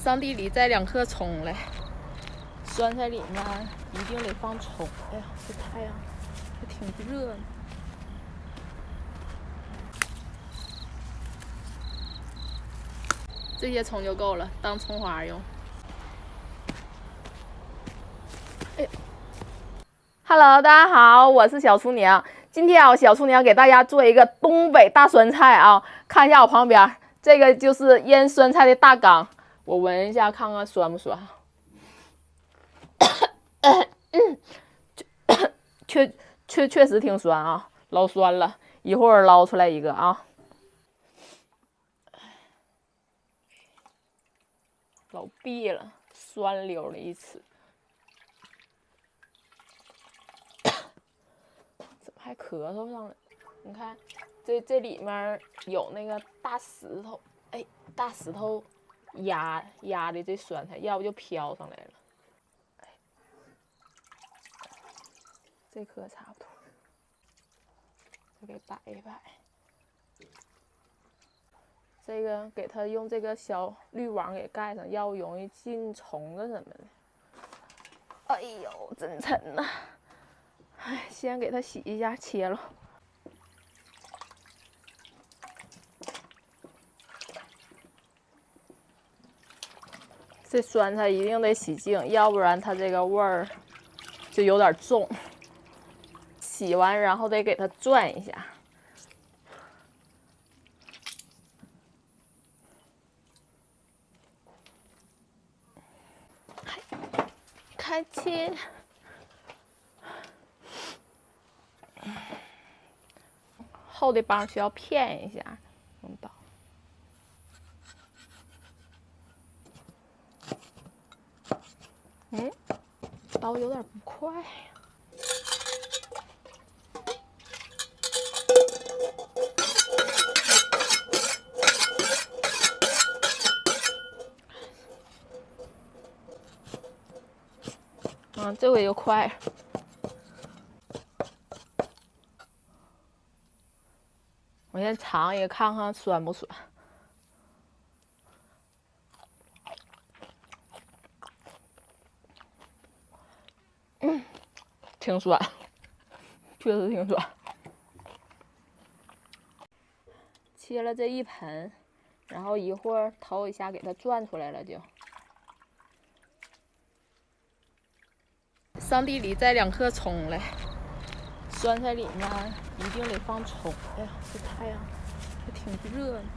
上地里摘2颗葱来，酸菜里面一定得放葱。哎呀，这太阳还挺热呢。这些葱就够了，当葱花用。哎，Hello， 大家好，我是小厨娘。今天啊，小厨娘给大家做一个东北大酸菜啊。看一下我旁边，这个就是腌酸菜的大缸，我闻一下看看酸不酸。确实挺酸啊，老酸了。一会儿捞出来一个啊，老闭了，酸溜的一吃。怎么还咳嗽上了？你看，这里面有那个大石头，哎，大石头压的这酸菜，要不就飘上来了。哎，这颗差不多，就给摆一摆。这个给它用这个小滤网给盖上，要不容易进虫子什么的。哎呦，真沉呐！哎，先给它洗一下，切了。这酸菜一定得洗净，要不然它这个味儿就有点重。洗完然后得给它转一下。开切。厚的帮需要片一下，用刀。刀有点不快。这回就快了。我先尝一个看看酸不酸。挺酸，确实挺酸。切了这一盆，然后一会儿头一下给它转出来了就。上地里摘2颗葱来，酸菜里面一定得放葱。哎呀，这太阳还挺热呢。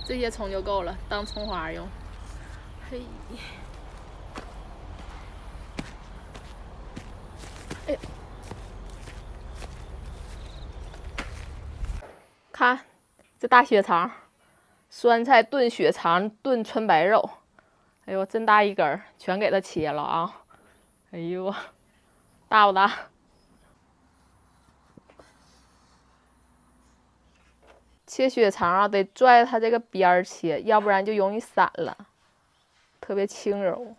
这些葱就够了，当葱花用。嘿，哎，看这大血肠，酸菜炖血肠炖春白肉。哎呦，真大一根儿，全给它切了啊！哎呦，大不大？切血肠啊，得拽它这个边儿切，要不然就容易散了，特别轻柔。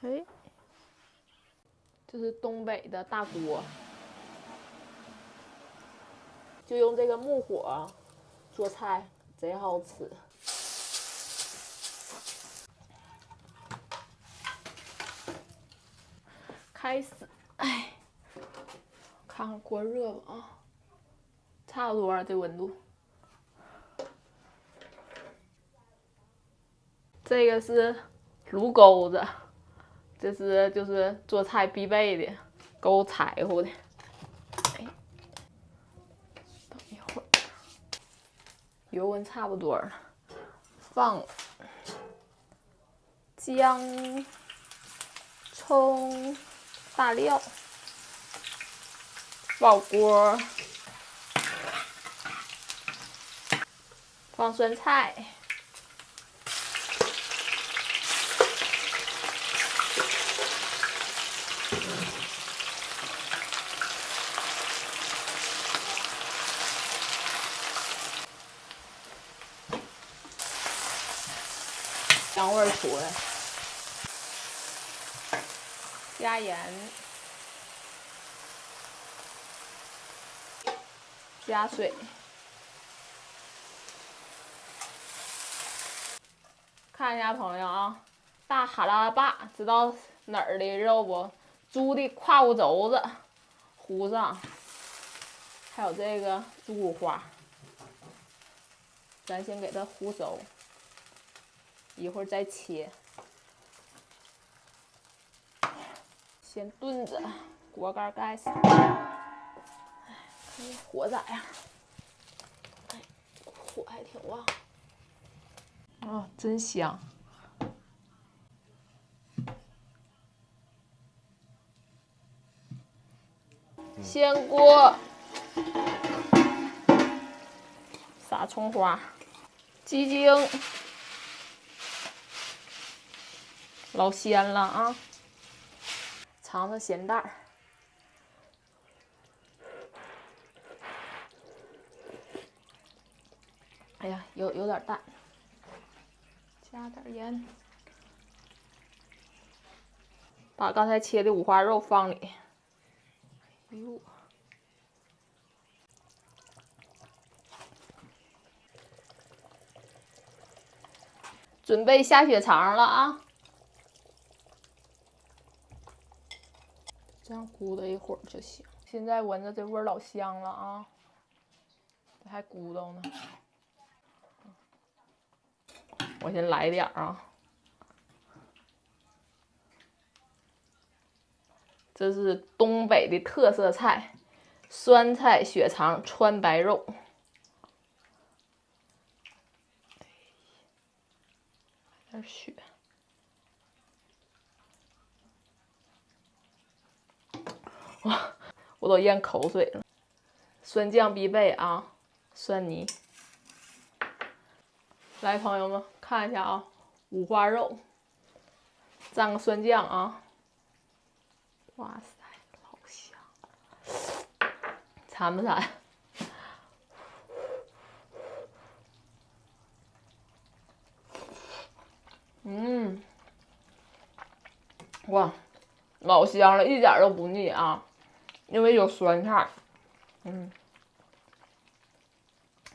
哎，这是东北的大锅，就用这个木火做菜，贼好吃。开始，哎，看看锅热吧啊，差不多这温度。这个是炉钩子，这是就是做菜必备的，够柴火的。哎，等一会儿，油温差不多了，放姜、葱、大料，爆锅，放酸菜。香味出来，加盐，加水。看一下朋友啊，大哈拉坝知道哪儿的肉不？猪的胯骨轴子糊上，还有这个猪五花，咱先给它糊熟，一会儿再切。先炖着，锅盖盖上。看这火咋样？哎，火还挺旺。哦，真香。鲜锅，撒葱花，鸡精，老鲜了啊！尝尝咸淡儿。哎呀，有点淡，加点盐。把刚才切的五花肉放里。哎呦！准备下血肠了啊！这样咕嘟一会儿就行。现在闻着这味儿老香了啊！还咕嘟呢。我先来点啊！这是东北的特色菜，酸菜血肠川白肉。点血。哇，我都咽口水了。酸酱必备啊，蒜泥。来，朋友们看一下啊，五花肉，蘸个酸酱啊。哇塞，好香！馋不馋？哇，老香了，一点都不腻啊，因为有酸菜，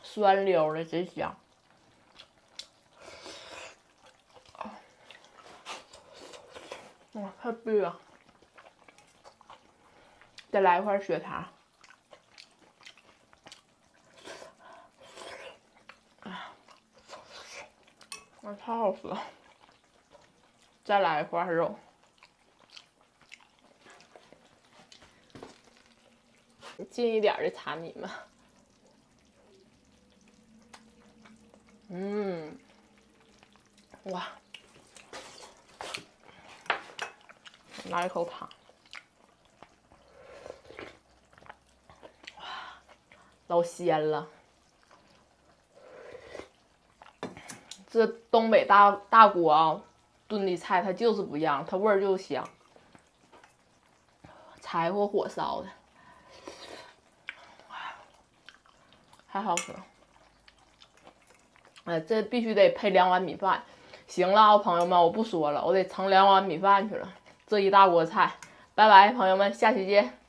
酸溜的，真香。哇，太对了！再来一块血肠。哇，太好吃了！再来一块肉。近一点的馋你们。哇，来一口汤。哇，老鲜了。这东北大锅啊，炖的菜它就是不一样，它味儿就香。柴火火烧的，太好吃了。哎，这必须得配2碗米饭。行了啊，朋友们，我不说了，我得盛2碗米饭去了。这一大锅菜，拜拜，朋友们，下期见。